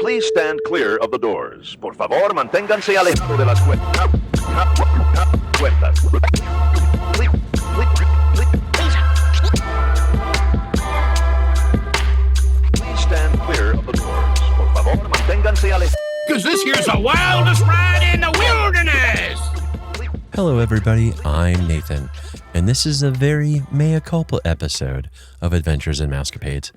Please stand clear of the doors. Por favor, manténganse alejado de las puertas. Please stand clear of the doors. Por favor, manténganse alejados. Because this here's the wildest ride in the wilderness. Hello, everybody. I'm Nathan, and this is a very Mea Culpa episode of Adventures in Mousercise.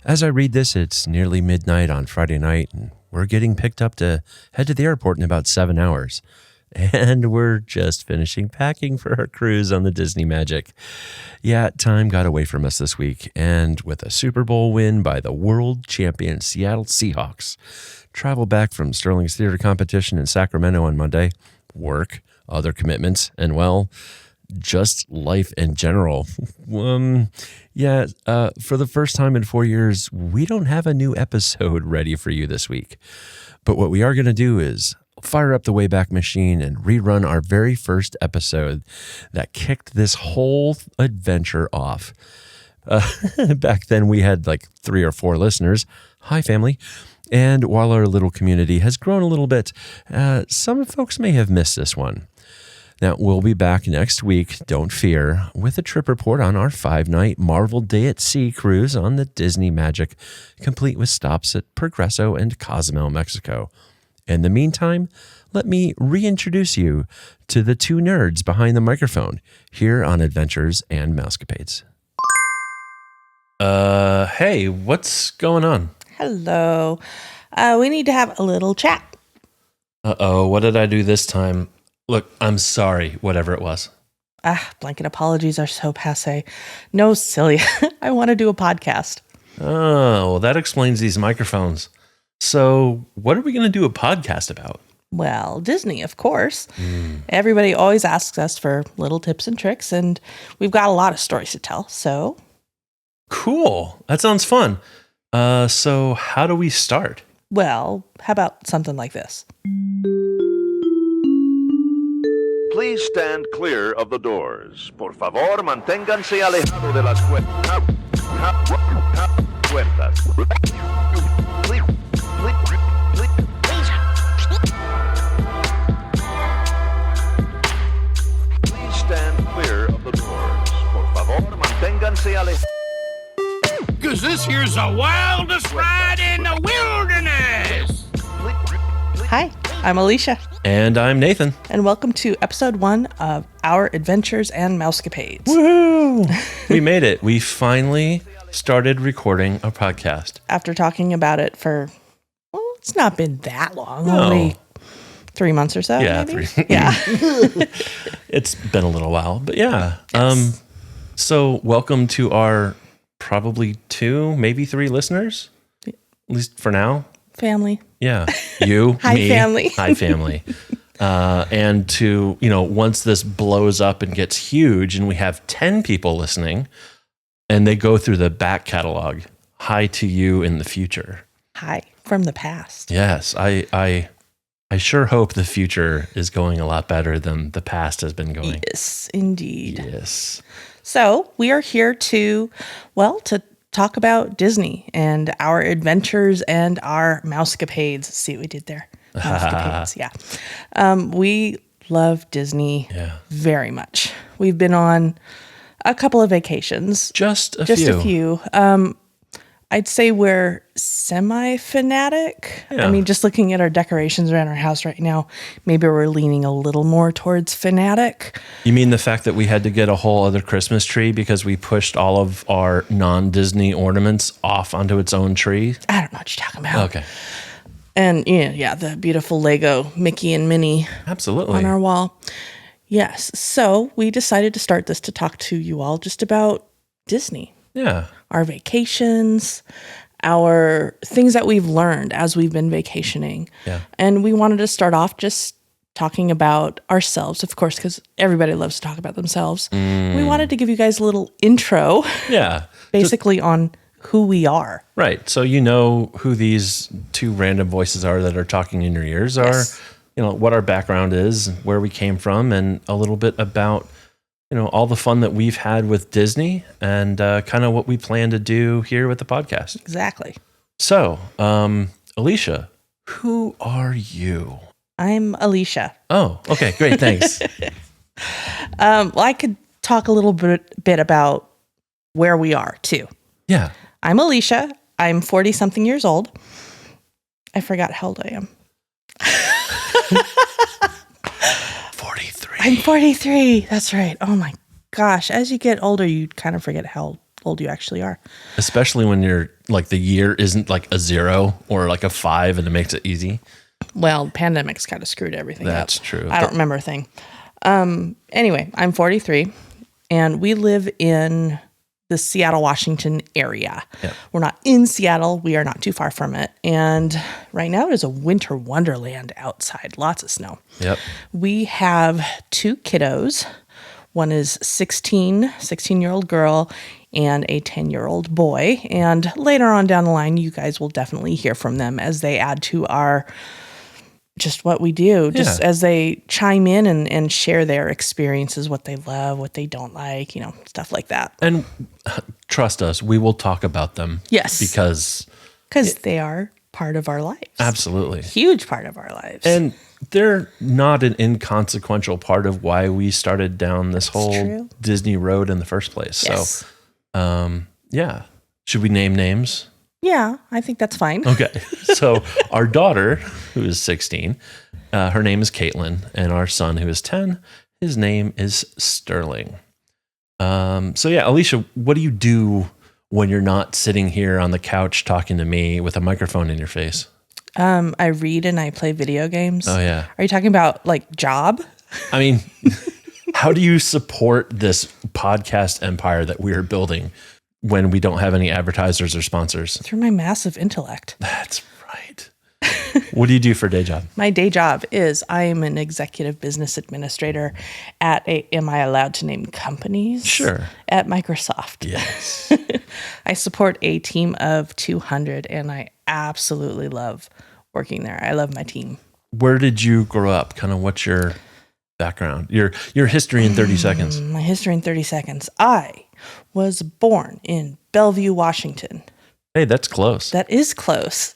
As I read this, it's nearly midnight on Friday night, and we're getting picked up to head to the airport in about 7 hours. And we're just finishing packing for our cruise on the Disney Magic. Yeah, time got away from us this week, and with a Super Bowl win by the world champion Seattle Seahawks, travel back from Sterling's theater competition in Sacramento on Monday, work, other commitments, and well, just life in general. For the first time in 4 years, we don't have a new episode ready for you this week. But what we are going to do is fire up the Wayback Machine and rerun our very first episode that kicked this whole adventure off. Back then, we had like 3 or 4 listeners. Hi, family. And while our little community has grown a little bit, some folks may have missed this one. Now, we'll be back next week, don't fear, with a trip report on our 5-night Marvel Day at Sea cruise on the Disney Magic, complete with stops at Progreso and Cozumel, Mexico. In the meantime, let me reintroduce you to the 2 nerds behind the microphone here on Adventures and Mousercise. Hey, what's going on? Hello. We need to have a little chat. Uh-oh, what did I do this time? Look, I'm sorry, whatever it was. Blanket apologies are so passé. No, silly. I want to do a podcast. Oh, well, that explains these microphones. So, what are we going to do a podcast about? Well, Disney, of course. Everybody always asks us for little tips and tricks, and we've got a lot of stories to tell, so. Cool. That sounds fun. So how do we start? Well, how about something like this? Please stand clear of the doors. Por favor, manténganse alejado de las puertas. Please stand clear of the doors. Por favor, manténganse alejados. Because this here's the wildest ride in the wilderness. Hi, I'm Alicia. And I'm Nathan. And welcome to episode 1 of Our Adventures and Mousercise. Woohoo! We made it. We finally started recording a podcast. After talking about it for, well, it's not been that long. No. Only 3 months or so. Yeah, maybe? 3. Yeah. It's been a little while, but yeah. Yes. So welcome to our probably 2, maybe 3 listeners, at least for now. Family. Yeah. You, Hi, me. family. Hi, family. And to, once this blows up and gets huge and we have 10 people listening and they go through the back catalog, hi to you in the future. Hi, from the past. Yes. I sure hope the future is going a lot better than the past has been going. Yes, indeed. Yes. So we are here to talk about Disney and our adventures and our mousecapades. See what we did there? Mousecapades, yeah. We love Disney very much. We've been on a couple of vacations. Just a few. I'd say we're semi-fanatic. Yeah. I mean, just looking at our decorations around our house right now, maybe we're leaning a little more towards fanatic. You mean the fact that we had to get a whole other Christmas tree because we pushed all of our non-Disney ornaments off onto its own tree? I don't know what you're talking about. Okay. And the beautiful Lego Mickey and Minnie Absolutely. on our wall. Yes. So we decided to start this to talk to you all just about Disney. Yeah. Our vacations, our things that we've learned as we've been vacationing. Yeah. And we wanted to start off just talking about ourselves, of course, because everybody loves to talk about themselves. We wanted to give you guys a little intro. Yeah. Basically on who we are. Right. So you know who these 2 random voices are that are talking in your ears are, Yes. What our background is, where we came from, and a little bit about, all the fun that we've had with Disney and kind of what we plan to do here with the podcast. Exactly. So Alicia, who are you? I'm Alicia. Oh, okay, great, thanks. Well, I could talk a little bit about where we are too. Yeah. I'm Alicia. I'm 40-something years old. I forgot how old I am. 43. I'm 43. That's right. Oh my gosh. As you get older, you kind of forget how old you actually are. Especially when you're like the year isn't like a 0 or like a 5 and it makes it easy. Well, pandemic's kind of screwed everything up. That's true. I don't remember a thing. Anyway, I'm 43 and we live in the Seattle, Washington area. Yep. We're not in Seattle. We are not too far from it. And right now it is a winter wonderland outside. Lots of snow. Yep. We have 2 kiddos. One is 16-year-old girl and a 10-year-old boy. And later on down the line, you guys will definitely hear from them as they add to our just what we do, just as they chime in and share their experiences, what they love, what they don't like, stuff like that. And trust us, we will talk about them. Yes. Because they are part of our lives. absolutely. Huge part of our lives. And they're not an inconsequential part of why we started down this whole Disney road in the first place. Yes. So, yeah. Should we name names? Yeah, I think that's fine. Okay. So our daughter, who is 16, her name is Caitlin, and our son, who is 10, his name is Sterling. So yeah, Alicia, what do you do when you're not sitting here on the couch talking to me with a microphone in your face? I read and I play video games. Oh yeah. Are you talking about like job? I mean, how do you support this podcast empire that we are building when we don't have any advertisers or sponsors? Through my massive intellect. That's right. What do you do for a day job? My day job is I am an executive business administrator at am I allowed to name companies? Sure. At Microsoft. Yes. I support a team of 200 and I absolutely love working there. I love my team. Where did you grow up? Kind of what's your background? Your history in 30 seconds. My history in 30 seconds. I was born in Bellevue, Washington. Hey, that's close. That is close.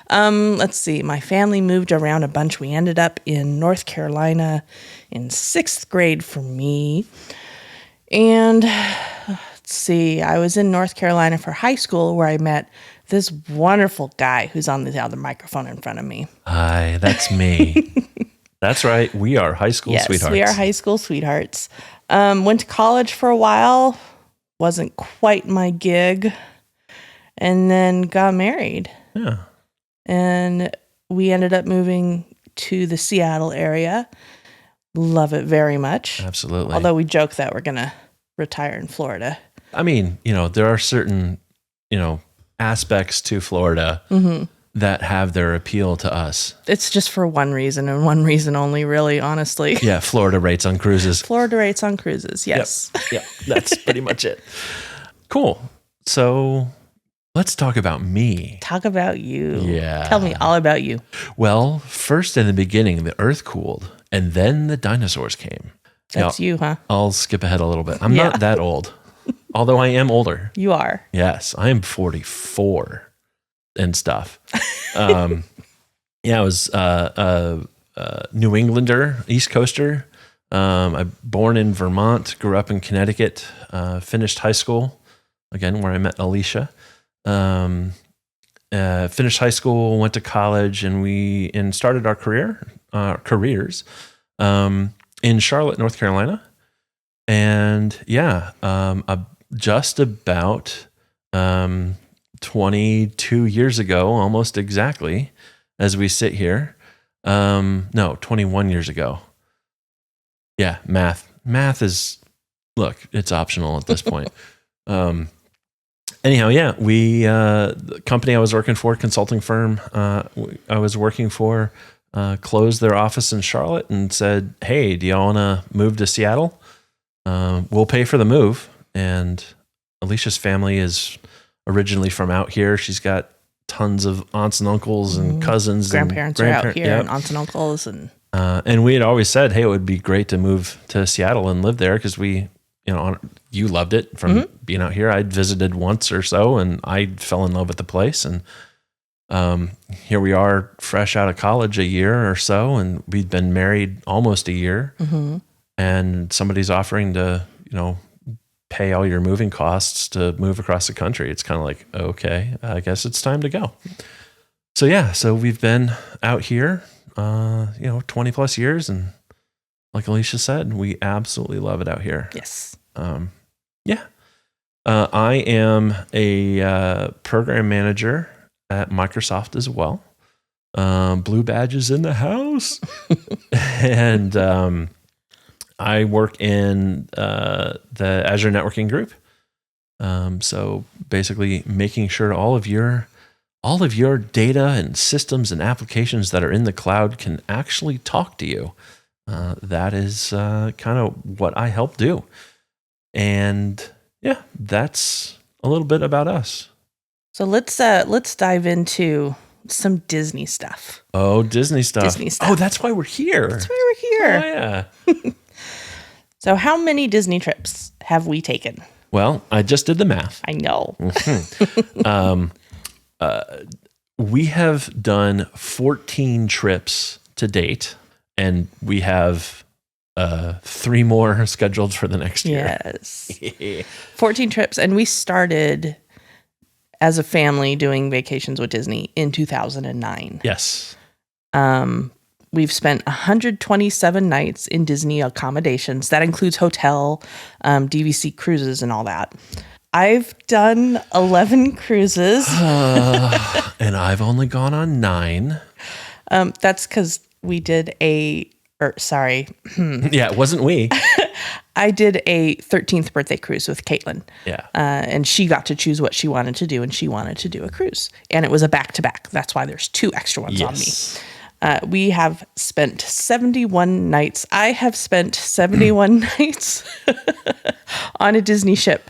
Let's see. My family moved around a bunch. We ended up in North Carolina in 6th grade for me. And let's see. I was in North Carolina for high school where I met this wonderful guy who's on the other microphone in front of me. Hi, that's me. That's right. We are high school sweethearts. Yes, we are high school sweethearts. Went to college for a while. Wasn't quite my gig. And then got married. Yeah. And we ended up moving to the Seattle area. Love it very much. Absolutely. Although we joke that we're going to retire in Florida. I mean, there are certain, aspects to Florida that have their appeal to us. It's just for one reason and one reason only, really, honestly. Yeah, Florida rates on cruises. Florida rates on cruises, yes. Yep, that's pretty much it. Cool. So let's talk about me. Talk about you. Yeah. Tell me all about you. Well, first in the beginning, the earth cooled, and then the dinosaurs came. That's you, huh? I'll skip ahead a little bit. I'm not that old, although I am older. You are. Yes, I am 44 and stuff. I was New Englander, East Coaster. I'm born in Vermont, grew up in Connecticut, finished high school, again, where I met Alicia. Finished high school, went to college, and started our careers in Charlotte, North Carolina. And just about 22 years ago, almost exactly, as we sit here. 21 years ago. Yeah, math is, look, it's optional at this point. Anyhow, the company I was working for, consulting firm I was working for, closed their office in Charlotte and said, hey, do y'all want to move to Seattle? We'll pay for the move. And Alicia's family is originally from out here. She's got tons of aunts and uncles and cousins. Grandparents are out here, and aunts and uncles. And we had always said, hey, it would be great to move to Seattle and live there because you loved it from being out here. I'd visited once or so and I fell in love with the place. And Here we are, fresh out of college a year or so, and we've been married almost a year. And somebody's offering to, pay all your moving costs to move across the country. It's kind of like, okay, I guess it's time to go. So we've been out here, 20 plus years. And like Alicia said, we absolutely love it out here. Yes. I am a program manager at Microsoft as well. Blue badges in the house. And I work in the Azure networking group. So basically making sure all of your data and systems and applications that are in the cloud can actually talk to you. That is kind of what I help do. And yeah, that's a little bit about us. So let's dive into some Disney stuff. Oh, Disney stuff. Oh, that's why we're here. That's why we're here. Oh, yeah. So how many Disney trips have we taken? Well, I just did the math. I know. We have done 14 trips to date, and we have 3 more scheduled for the next year. Yes. 14 trips. And we started as a family doing vacations with Disney in 2009. Yes. We've spent 127 nights in Disney accommodations. That includes hotel, DVC cruises, and all that. I've done 11 cruises. And I've only gone on 9. That's because we did sorry. Yeah, it wasn't we. I did a 13th birthday cruise with Caitlin. Yeah. And she got to choose what she wanted to do, and she wanted to do a cruise. And it was a back-to-back. That's why there's 2 extra ones on me. We have spent 71 nights. I have spent 71 nights on a Disney ship.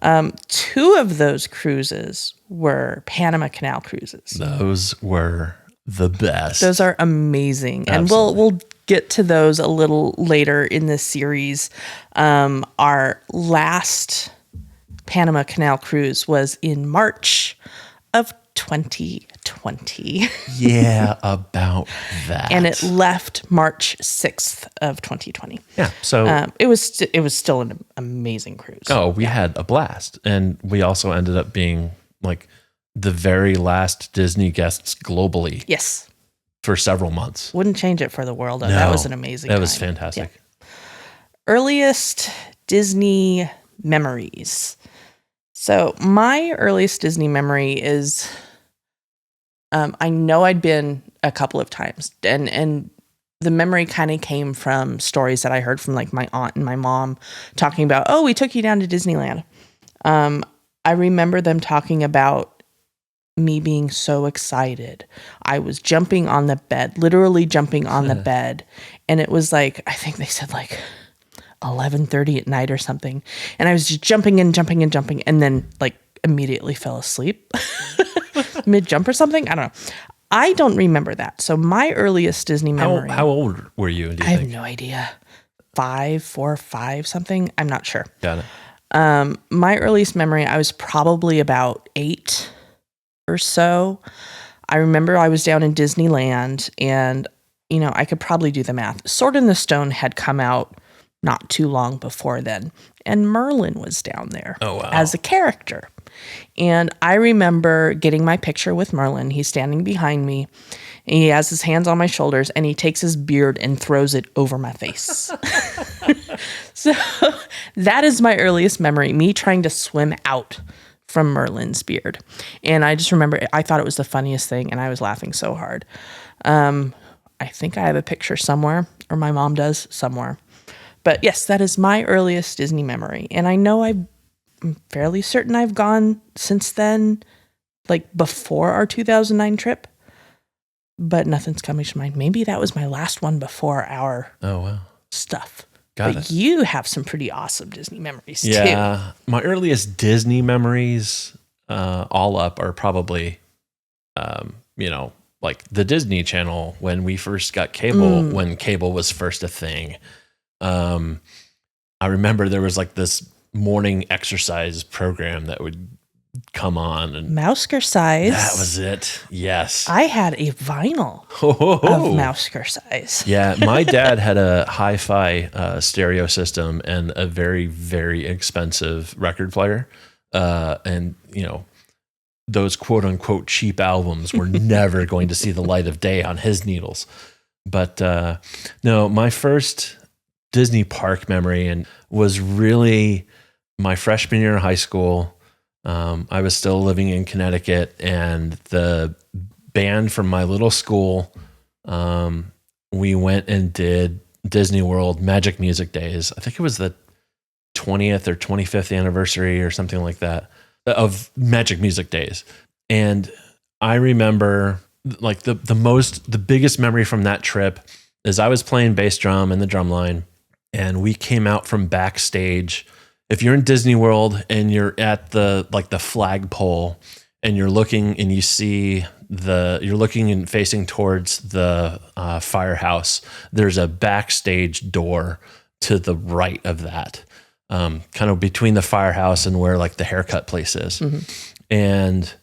2 of those cruises were Panama Canal cruises. Those were the best. Those are amazing. Absolutely. And we'll get to those a little later in this series. Our last Panama Canal cruise was in March of 2020. Yeah, about that. And it left March 6th of 2020. Yeah, so it was still an amazing cruise. Oh, we had a blast. And we also ended up being like the very last Disney guests globally. Yes. For several months. Wouldn't change it for the world. No, that was an amazing That was time. fantastic. Yeah. Earliest Disney memories. So my earliest Disney memory is, I know I'd been a couple of times, and the memory kind of came from stories that I heard from like my aunt and my mom talking about, oh, we took you down to Disneyland. I remember them talking about me being so excited. I was jumping on the bed, literally jumping on the bed. And it was like, I think they said like 11:30 at night or something. And I was just jumping and then like immediately fell asleep mid jump or something. I don't know. I don't remember that. So my earliest Disney memory. How old were you? I have no idea. 4 or 5 something. I'm not sure. Got it. My earliest memory, I was probably about 8 or so. I remember I was down in Disneyland, and I could probably do the math. Sword in the Stone had come out not too long before then, and Merlin was down there as a character. And I remember getting my picture with Merlin. He's standing behind me. And he has his hands on my shoulders, and he takes his beard and throws it over my face. So that is my earliest memory, me trying to swim out from Merlin's beard. And I just remember, I thought it was the funniest thing, and I was laughing so hard. I think I have a picture somewhere, or my mom does somewhere. But yes, that is my earliest Disney memory. And I know I'm fairly certain I've gone since then, like before our 2009 trip, but nothing's coming to mind. Maybe that was my last one before our stuff. Got but it. You have some pretty awesome Disney memories too. Yeah, my earliest Disney memories, all up, are probably, like the Disney Channel when we first got cable, when cable was first a thing. I remember there was like this morning exercise program that would come on. And Mousercise. that was it. Yes. I had a vinyl Ho. of Mousercise. Yeah, my dad had a hi-fi stereo system and a very, very expensive record player. And, those quote-unquote cheap albums were never going to see the light of day on his needles. But no, my first Disney park memory was really my freshman year of high school. I was still living in Connecticut, and the band from my little school, we went and did Disney World Magic Music Days. I think it was the 20th or 25th anniversary or something like that of Magic Music Days. And I remember like the biggest memory from that trip is I was playing bass drum in the drumline, and we came out from backstage. If you're in Disney World and you're at the flagpole and you're looking and you see you're looking and facing towards the firehouse, there's a backstage door to the right of that, kind of between the firehouse and where like the haircut place is. Mm-hmm. And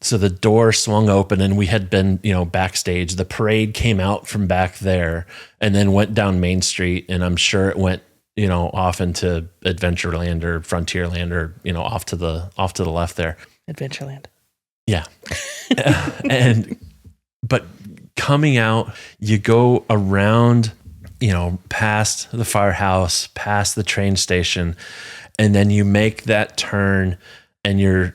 so the door swung open, and we had been, backstage. The parade came out from back there and then went down Main Street. And I'm sure it went, off into Adventureland or Frontierland or, off to the left there. Adventureland. Yeah. But coming out, you go around, past the firehouse, past the train station, and then you make that turn and you're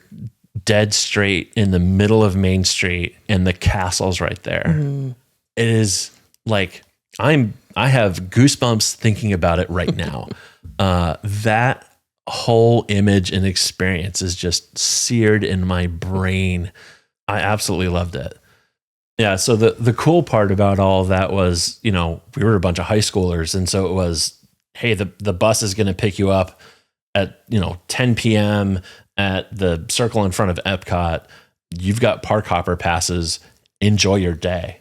dead straight in the middle of Main Street, and the castle's right there. Mm-hmm. It is like, I have goosebumps thinking about it right now. That whole image and experience is just seared in my brain. I absolutely loved it. Yeah. So the cool part about all of that was, we were a bunch of high schoolers. And so it was, hey, the bus is going to pick you up at, 10 p.m. at the circle in front of Epcot. You've got park hopper passes. Enjoy your day.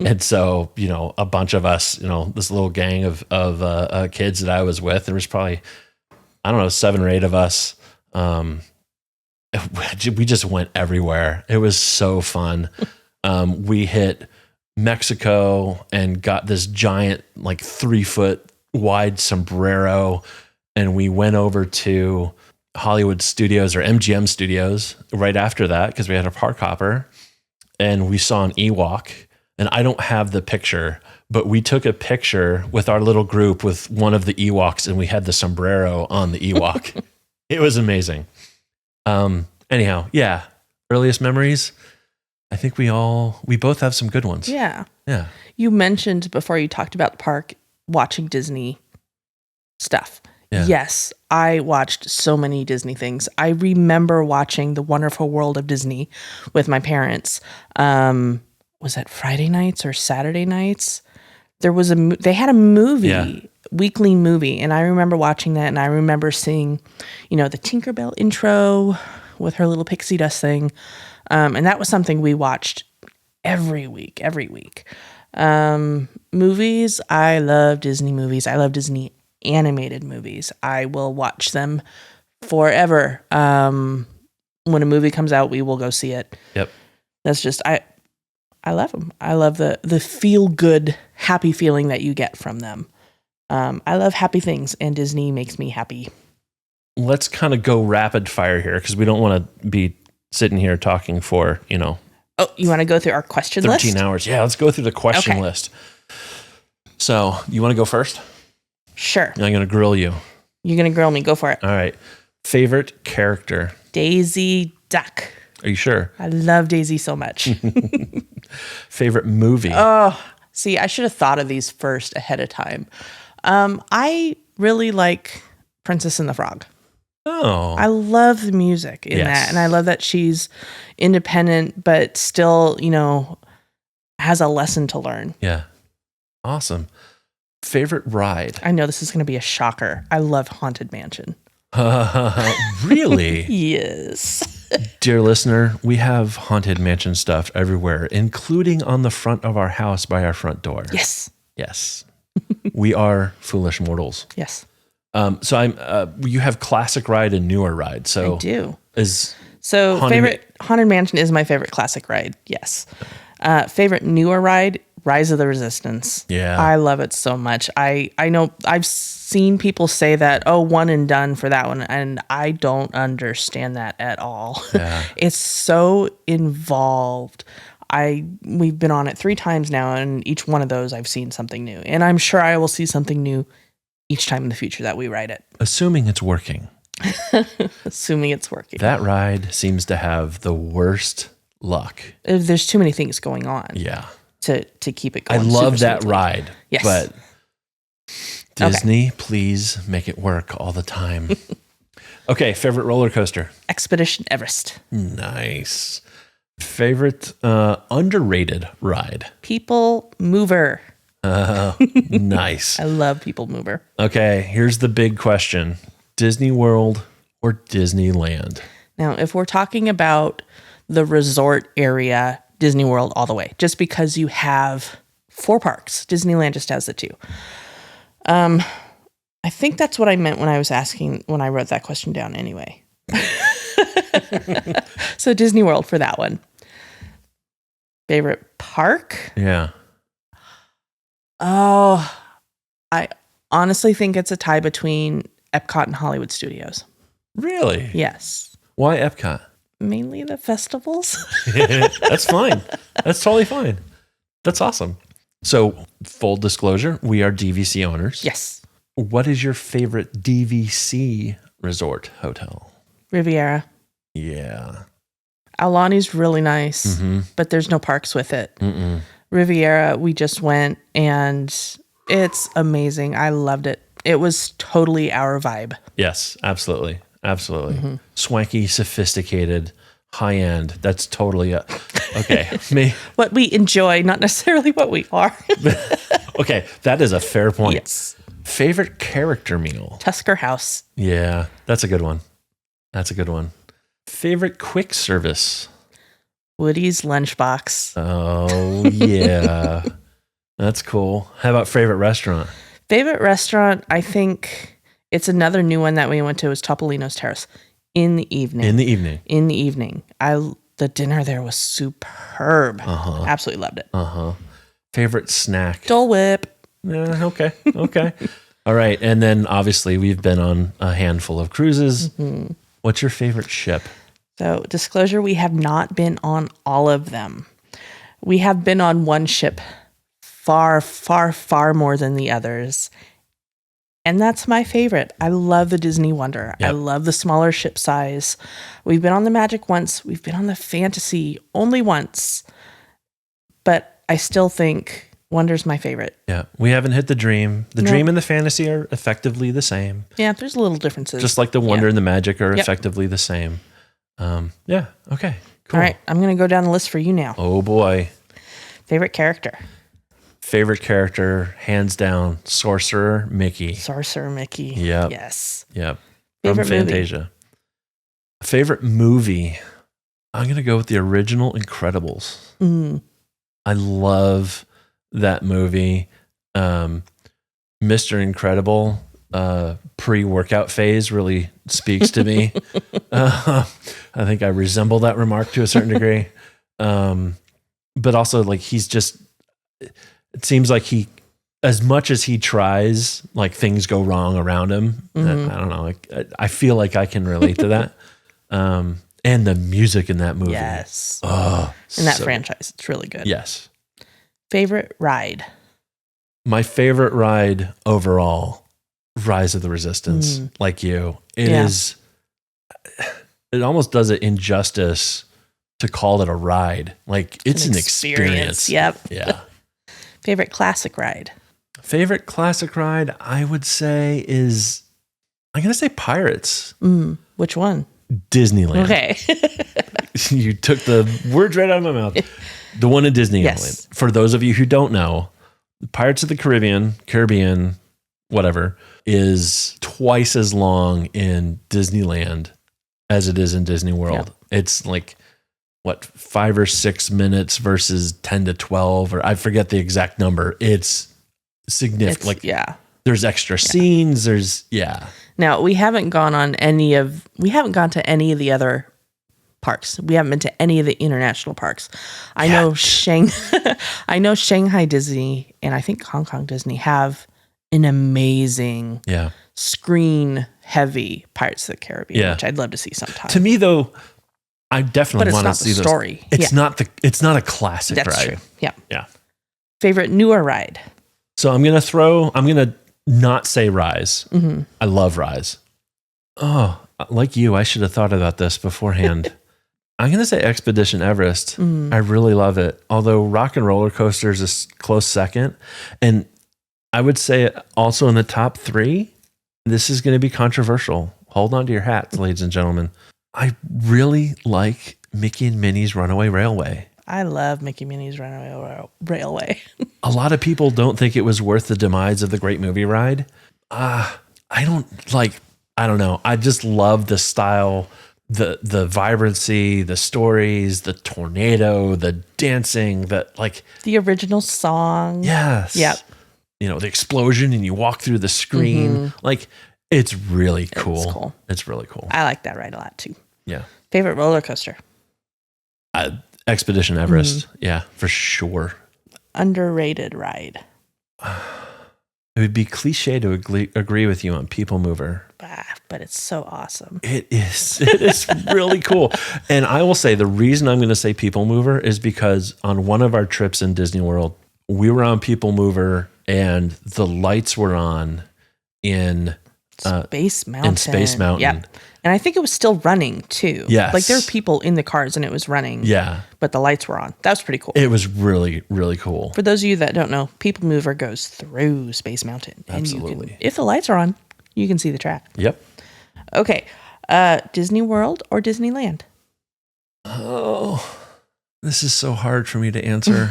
And so, a bunch of us, this little gang of kids that I was with, there was probably, 7 or 8 of us. We just went everywhere. It was so fun. We hit Mexico and got this giant, 3-foot wide sombrero. And we went over to Hollywood Studios or MGM Studios right after that, because we had a park hopper, and we saw an Ewok. And I don't have the picture, but we took a picture with our little group with one of the Ewoks, and we had the sombrero on the Ewok. It was amazing. Anyhow, yeah. Earliest memories. I think we both have some good ones. Yeah. Yeah. You mentioned before you talked about the park, watching Disney stuff. Yeah. Yes, I watched so many Disney things. I remember watching The Wonderful World of Disney with my parents. Was that Friday nights or Saturday nights? There was they had a movie, weekly movie, and I remember watching that, and I remember seeing, the Tinkerbell intro with her little pixie dust thing, and that was something we watched every week. Movies, I love Disney movies. I love Disney animated movies. I will watch them forever. When a movie comes out, we will go see it. Yep. That's just, I love them. I love the feel good, happy feeling that you get from them. I love happy things, and Disney makes me happy. Let's kind of go rapid fire here, because we don't want to be sitting here talking for, Oh, you want to go through our question 13 list? 13 hours. Yeah, let's go through the question list. So, you want to go first? Sure. I'm going to grill you. You're going to grill me. Go for it. All right. Favorite character? Daisy Duck. Are you sure? I love Daisy so much. Favorite movie? Oh, see, I should have thought of these first ahead of time. I really like Princess and the Frog. Oh. I love the music in that. And I love that she's independent, but still, has a lesson to learn. Yeah. Awesome. Favorite ride? I know this is going to be a shocker. I love Haunted Mansion. Really? Yes. Dear listener, we have Haunted Mansion stuff everywhere, including on the front of our house by our front door. Yes. Yes. We are foolish mortals. Yes. So you have classic ride and newer ride. So I do. So Haunted Mansion is my favorite classic ride. Yes. Favorite newer ride, Rise of the Resistance. Yeah. I love it so much. I know I've seen people say that, one and done for that one. And I don't understand that at all. Yeah. It's so involved. We've been on it 3 times now, and each one of those I've seen something new. And I'm sure I will see something new each time in the future that we ride it. Assuming it's working. Assuming it's working. That ride seems to have the worst luck. There's too many things going on. Yeah. To keep it I going. love that smoothly. ride. Yes. But Disney, please make it work all the time. Okay, favorite roller coaster? Expedition Everest. Nice. Favorite underrated ride? PeopleMover. Nice. I love PeopleMover. Okay, here's the big question. Disney World or Disneyland? Now, if we're talking about the resort area, Disney World all the way, just because you have 4 parks. Disneyland just has the 2. I think that's what I meant when I was asking, when I wrote that question down anyway. So Disney World for that one. Favorite park? Yeah. Oh, I honestly think it's a tie between Epcot and Hollywood Studios. Really? Yes. Why Epcot? Mainly the festivals. That's fine. That's totally fine. That's awesome. So, full disclosure, we are DVC owners. Yes. What is your favorite DVC resort hotel? Riviera. Yeah. Aulani's really nice, but there's no parks with it. Mm-mm. Riviera, we just went, and it's amazing. I loved it. It was totally our vibe. Yes, absolutely. Absolutely. Swanky, sophisticated, high end. That's totally okay. Me. What we enjoy, not necessarily what we are. Okay, that is a fair point. Yes. Favorite character meal? Tusker House. Yeah, that's a good one. That's a good one. Favorite quick service? Woody's Lunchbox. Oh, yeah. That's cool. How about favorite restaurant? Favorite restaurant, I think it's another new one that we went to, was Topolino's Terrace in the evening. In the evening. In the evening. The dinner there was superb. Absolutely loved it. Favorite snack? Dole Whip. Yeah, okay. Okay. All right. And then obviously we've been on a handful of cruises. What's your favorite ship? So, disclosure, we have not been on all of them. We have been on one ship far, far, far more than the others. And that's my favorite. I love the Disney Wonder. Yep. I love the smaller ship size. We've been on the Magic once. We've been on the Fantasy only once. But I still think Wonder's my favorite. Yeah. We haven't hit the Dream. The No. Dream and the Fantasy are effectively the same. Yeah, there's little differences. Just like the Wonder Yeah. and the Magic are Yep. effectively the same. Yeah. Okay. Cool. All right, I'm going to go down the list for you now. Oh boy. Favorite character? Favorite character, hands down, Sorcerer Mickey. Sorcerer Mickey. Yep. Yes. Yep. Favorite From Fantasia. Favorite movie? I'm going to go with the original Incredibles. I love that movie. Mr. Incredible pre-workout phase really speaks to me. I think I resemble that remark to a certain degree. But also, like, he's just, it seems like he, as much as he tries, like, things go wrong around him. I don't know. Like, I feel like I can relate to that. And the music in that movie. Yes. Oh, In that so- franchise. It's really good. Yes. Favorite ride? My favorite ride overall, Rise of the Resistance, like you. It Yeah. is, it almost does it injustice to call it a ride. Like, it's an experience. Yep. Yeah. Favorite classic ride? Favorite classic ride, I would say, is, I'm going to say Pirates. Which one? Disneyland. Okay. You took the words right out of my mouth. The one in Disneyland. Yes. For those of you who don't know, Pirates of the Caribbean, whatever, is twice as long in Disneyland as it is in Disney World. Yeah. It's like, what, 5 or 6 minutes versus 10 to 12, or I forget the exact number. It's significant. Yeah. There's extra scenes. There's Now we haven't gone to any of the other parks. We haven't been to any of the international parks. I know Shanghai Disney and I think Hong Kong Disney have an amazing screen heavy Pirates of the Caribbean, which I'd love to see sometime. To me though, I definitely want to see the story. It's not a classic ride. That's true. Yeah. Yeah. Favorite newer ride? So I'm going to not say Rise. Mm-hmm. I love Rise. Oh, like you, I should have thought about this beforehand. I'm going to say Expedition Everest. I really love it. Although Rock and Roller Coaster is a close second. And I would say also in the top 3, this is going to be controversial. Hold on to your hats, ladies and gentlemen. I really like Mickey and Minnie's Runaway Railway. I love Mickey and Minnie's Runaway Railway. A lot of people don't think it was worth the demise of the Great Movie Ride. I don't know. I just love the style, the vibrancy, the stories, the tornado, the dancing, the original song. Yes. Yep. The explosion and you walk through the screen. It's really cool. It's cool. It's really cool. I like that ride a lot too. Yeah. Favorite roller coaster? Expedition Everest. Yeah, for sure. Underrated ride. It would be cliche to agree with you on PeopleMover. But it's so awesome. It is. It is really cool. And I will say the reason I'm going to say PeopleMover is because on one of our trips in Disney World, we were on PeopleMover and the lights were on in Space Mountain. Yep. And I think it was still running too. Yes. There were people in the cars and it was running. Yeah. But the lights were on. That was pretty cool. It was really, really cool. For those of you that don't know, PeopleMover goes through Space Mountain. Absolutely. And if the lights are on, you can see the track. Yep. Okay. Disney World or Disneyland? Oh, this is so hard for me to answer.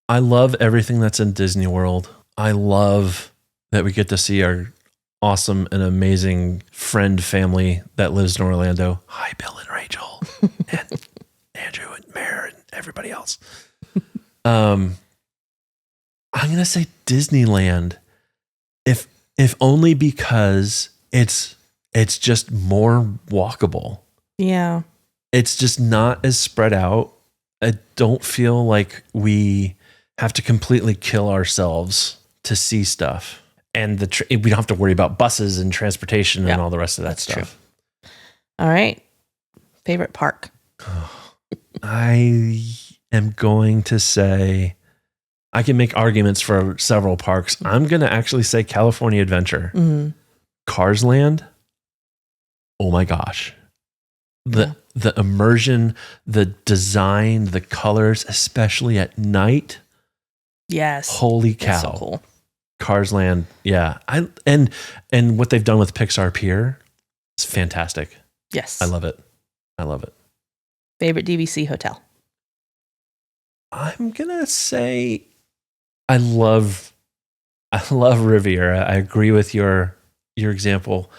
I love everything that's in Disney World. I love that we get to see our awesome and amazing friend family that lives in Orlando. Hi, Bill and Rachel and Andrew and Mare and everybody else. I'm going to say Disneyland. If only because it's just more walkable. Yeah. It's just not as spread out. I don't feel like we have to completely kill ourselves to see stuff. And we don't have to worry about buses and transportation and all the rest of that stuff. True. All right. Favorite park? I am going to say, I can make arguments for several parks. I'm going to actually say California Adventure. Mm-hmm. Cars Land. Oh my gosh. The immersion, the design, the colors, especially at night. Yes. Holy cow. That's so cool. Cars Land, yeah. And what they've done with Pixar Pier is fantastic. Yes. I love it. Favorite DVC hotel? I'm going to say I love Riviera. I agree with your example.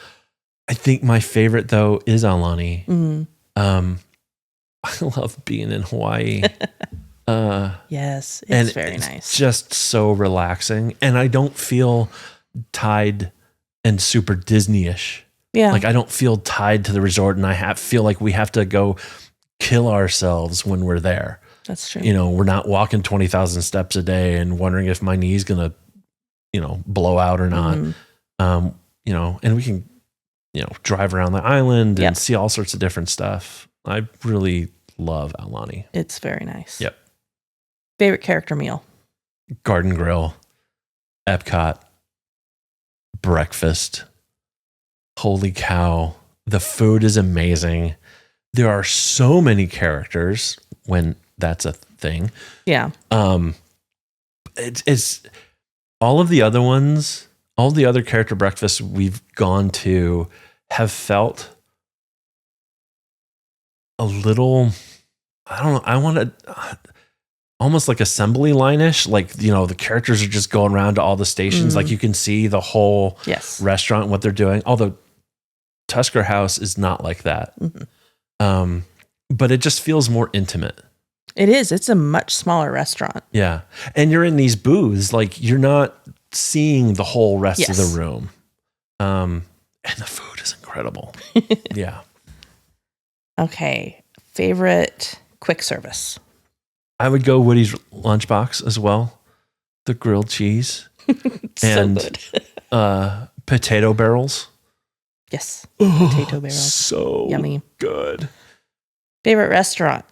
I think my favorite though is Aulani. Mm. I love being in Hawaii. Yes, it's very nice. It's just so relaxing, and I don't feel tied and super Disney-ish. Yeah, I don't feel tied to the resort, and feel like we have to go kill ourselves when we're there. That's true. We're not walking 20,000 steps a day and wondering if my knee's gonna, blow out or not. Mm-hmm. And we can, drive around the island and see all sorts of different stuff. I really love Aulani. It's very nice. Yep. Favorite character meal? Garden Grill, Epcot, breakfast. Holy cow. The food is amazing. There are so many characters when that's a thing. Yeah. It's all of the other ones, all the other character breakfasts we've gone to have felt a little, I don't know, I want to almost like assembly line-ish, the characters are just going around to all the stations. Like you can see the whole restaurant and what they're doing. Although Tusker House is not like that. Mm-hmm. But it just feels more intimate. It is. It's a much smaller restaurant. Yeah. And you're in these booths, you're not seeing the whole rest of Yes. the room. And the food is incredible. Yeah. Okay. Favorite quick service. I would go Woody's lunchbox as well. The grilled cheese and So good. potato barrels. Yes. Potato barrels. So Yummy. good. Favorite restaurant.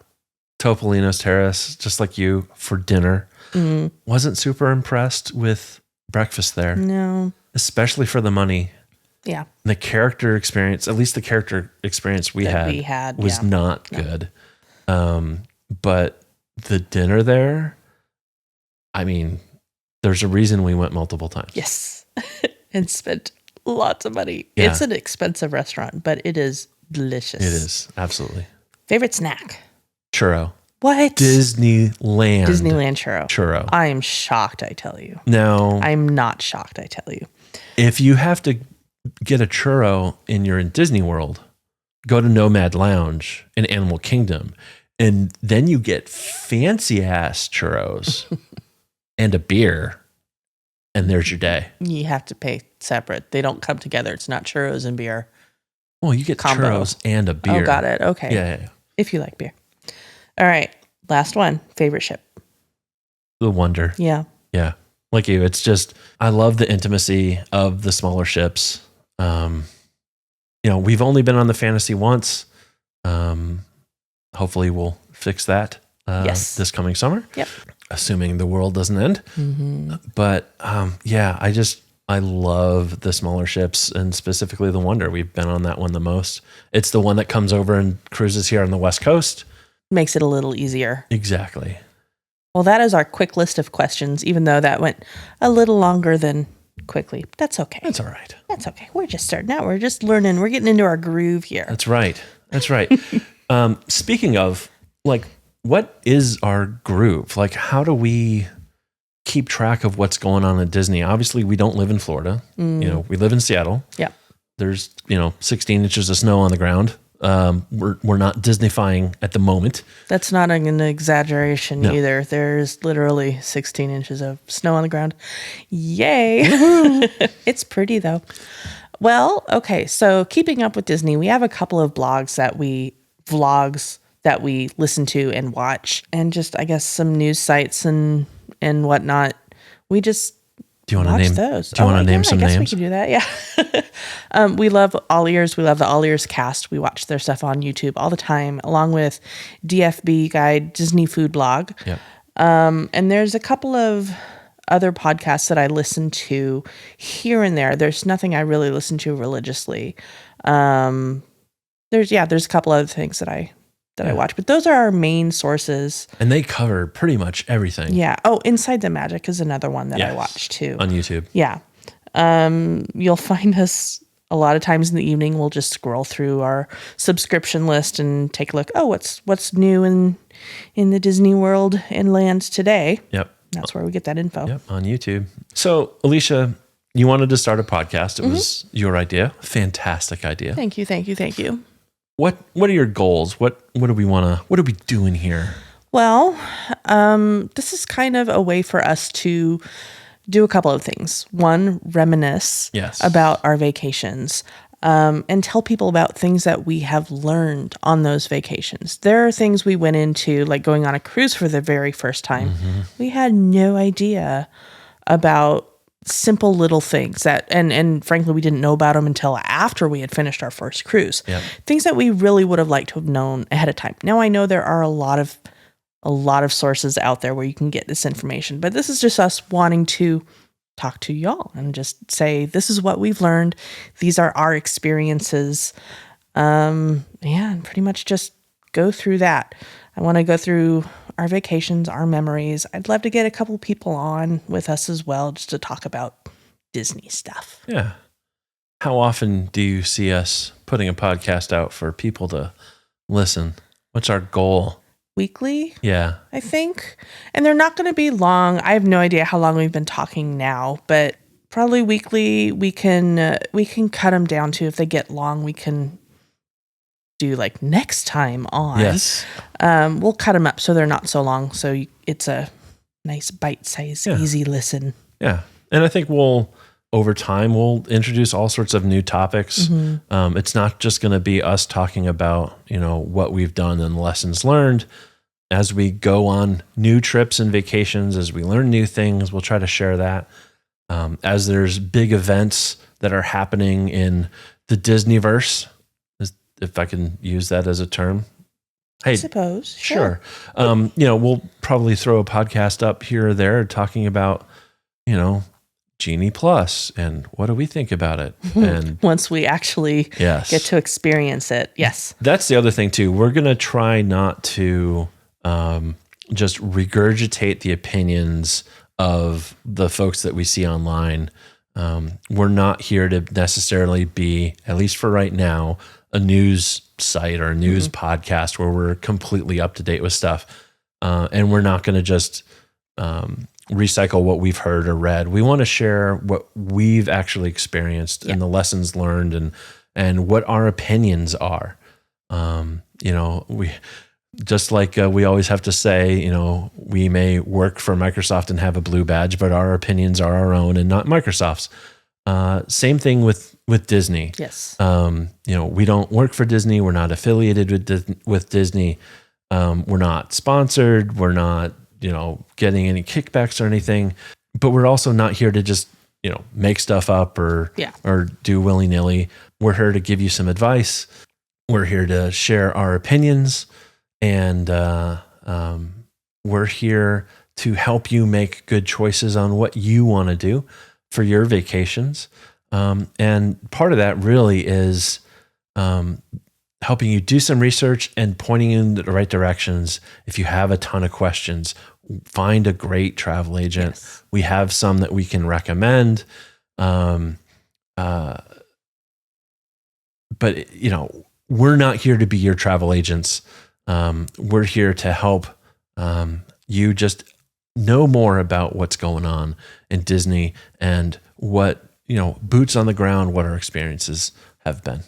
Topolino's Terrace, just like you, for dinner. Mm, Wasn't super impressed with breakfast there, no. especially for the money. Yeah. The character experience, at least the character experience we had, was yeah. not good. But the dinner there, I mean, there's a reason we went multiple times. Yes. And spent lots of money. Yeah. It's an expensive restaurant, but it is delicious. It is, absolutely. Favorite snack. Churro. What? Disneyland churro. Churro. I am shocked, I tell you. Now, I'm not shocked, I tell you. if you have to get a churro and you're in Disney World, go to Nomad Lounge in Animal Kingdom, and then you get fancy ass churros and a beer, and there's your day. You have to pay separate. They don't come together. It's not churros and beer. Well, you get Combo. churros and a beer. Oh, got it. Okay. Yeah. If you like beer. All right. Last one. Favorite ship. The wonder. Yeah. Yeah. Like you, it's just, I love the intimacy of the smaller ships. We've only been on the Fantasy once. Hopefully we'll fix that this coming summer. Yep. Assuming the world doesn't end. Mm-hmm. But I love the smaller ships, and specifically the Wonder. We've been on that one the most. It's the one that comes over and cruises here on the West Coast. Makes it a little easier. Exactly. Well, that is our quick list of questions, even though that went a little longer than quickly. That's okay. That's all right. That's okay. We're just starting out. We're just learning. We're getting into our groove here. That's right. Speaking of, what is our groove? How do we keep track of what's going on at Disney? Obviously, we don't live in Florida. We live in Seattle. Yeah. There's 16 inches of snow on the ground. We're not Disneyfying at the moment. That's not an exaggeration No. either. There's literally 16 inches of snow on the ground. Yay. It's pretty though. Well, okay. So keeping up with Disney, we have a couple of vlogs that we listen to and watch, and just, I guess, some news sites and whatnot. We just Do you want to watch name those. Do you want to name some I guess names? we can do that. Yeah. We love All Ears. We love the All Ears cast. We watch their stuff on YouTube all the time, along with DFB Guide, Disney Food Blog. Yeah. And there's a couple of other podcasts that I listen to here and there. There's nothing I really listen to religiously. There's a couple other things that I watch, but those are our main sources. And they cover pretty much everything. Yeah. Oh, Inside the Magic is another one that I Yes. watch too. On YouTube. Yeah. You'll find us a lot of times in the evening. We'll just scroll through our subscription list and take a look. Oh, what's new in the Disney World and land today? Yep. That's where we get that info. Yep. On YouTube. So, Alicia, you wanted to start a podcast. It was your idea. Fantastic idea. Thank you. What are your goals? What are we doing here? Well, this is kind of a way for us to do a couple of things. One, reminisce Yes. about our vacations, and tell people about things that we have learned on those vacations. There are things we went into, like going on a cruise for the very first time. Mm-hmm. We had no idea about simple little things that, and frankly, we didn't know about them until after we had finished our first cruise. Yep. Things that we really would have liked to have known ahead of time. Now I know there are a lot of sources out there where you can get this information, but this is just us wanting to talk to y'all and just say, this is what we've learned. These are our experiences. And pretty much just go through that. I want to go through our vacations, our memories. I'd love to get a couple people on with us as well, just to talk about Disney stuff. Yeah. How often do you see us putting a podcast out for people to listen? What's our goal? Weekly, Yeah. I think. And they're not going to be long. I have no idea how long we've been talking now, but probably weekly. We can cut them down to, if they get long, we can do like next time on. Yes. We'll cut them up so they're not so long. So it's a nice bite-sized, easy listen. Yeah. And I think over time, we'll introduce all sorts of new topics. It's not just going to be us talking about, what we've done and lessons learned. As we go on new trips and vacations, as we learn new things, we'll try to share that. As there's big events that are happening in the Disneyverse, if I can use that as a term. Hey, I suppose. Sure. We'll probably throw a podcast up here or there talking about, Genie Plus and what do we think about it? And once we actually get to experience it. Yes. That's the other thing too. We're going to try not to just regurgitate the opinions of the folks that we see online. We're not here to necessarily be, at least for right now, a news site or a news podcast where we're completely up to date with stuff. And we're not going to just recycle what we've heard or read. We want to share what we've actually experienced and the lessons learned and what our opinions are. We just like we always have to say, we may work for Microsoft and have a blue badge, but our opinions are our own and not Microsoft's. Same thing with Disney. Yes. We don't work for Disney. We're not affiliated with Disney. We're not sponsored. We're not, getting any kickbacks or anything, but we're also not here to just, make stuff up or do willy-nilly. We're here to give you some advice. We're here to share our opinions, and we're here to help you make good choices on what you want to do for your vacations. And part of that really is helping you do some research and pointing you in the right directions. If you have a ton of questions, find a great travel agent. Yes. We have some that we can recommend. But we're not here to be your travel agents. We're here to help you just know more about what's going on in Disney and what, boots on the ground, what our experiences have been.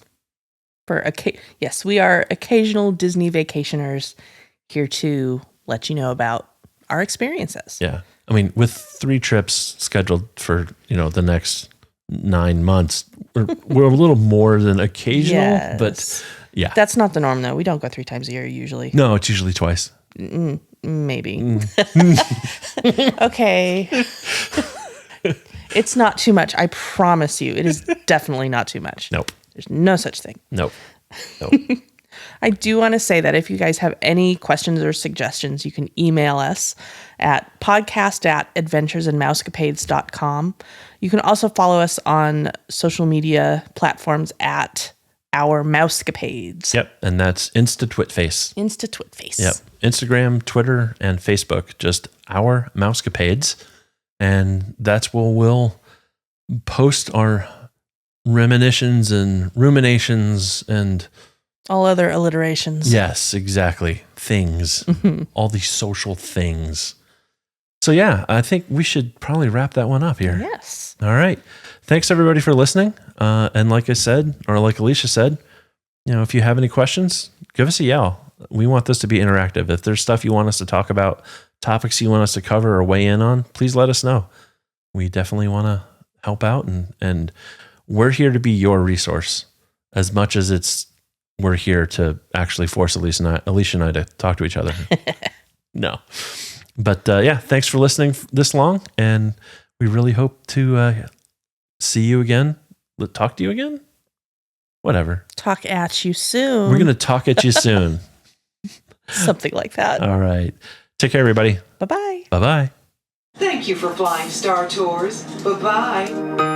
Yes, we are occasional Disney vacationers here to let you know about our experiences. Yeah. I mean, with 3 trips scheduled for, the next 9 months, we're a little more than occasional, but yeah. That's not the norm though. We don't go 3 times a year usually. No, it's usually twice. Maybe. Okay. It's not too much. I promise you. It is definitely not too much. Nope. There's no such thing. Nope. I do want to say that if you guys have any questions or suggestions, you can email us at podcast@adventuresandmousecapades.com. You can also follow us on social media platforms at Our Mousecapades. Yep. And that's Insta-Twitface. Insta-Twitface. Yep. Instagram, Twitter, and Facebook, just Our Mousecapades. And that's where we'll post our reminiscences and ruminations and all other alliterations. Yes, exactly. Things. All these social things. So yeah, I think we should probably wrap that one up here. Yes. All right. Thanks everybody for listening. And like I said, or like Alicia said, if you have any questions, give us a yell. We want this to be interactive. If there's stuff you want us to talk about, topics you want us to cover or weigh in on, please let us know. We definitely want to help out, and we're here to be your resource as much as we're here to actually force Alicia and I to talk to each other. No. But thanks for listening this long, and we really hope to see you again. Talk to you again? Whatever. Talk at you soon. We're going to talk at you soon. Something like that. All right. Take care, everybody. Bye-bye. Bye-bye. Thank you for flying Star Tours. Bye-bye.